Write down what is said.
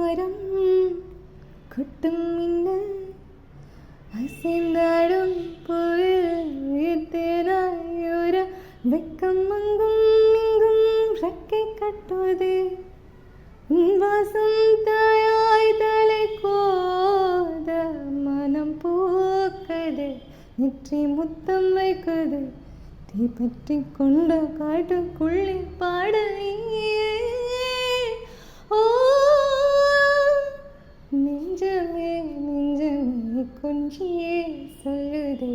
ஓரம் கொட்டும் மின்னல் அசைந்தாடும் புயல் வெக்கம் அங்கும் இங்கும் ரெக்கை கட்டுவது வாசம் தாயாய் தலை கோத மனம் போக்கது நெற்றி முத்தம் வைக்குது தீ பற்றி கொண்ட காட்டுக்குள்ளே பாட ஓ நெஞ்சமே நெஞ்சமே கொஞ்சியே சொல்லுதே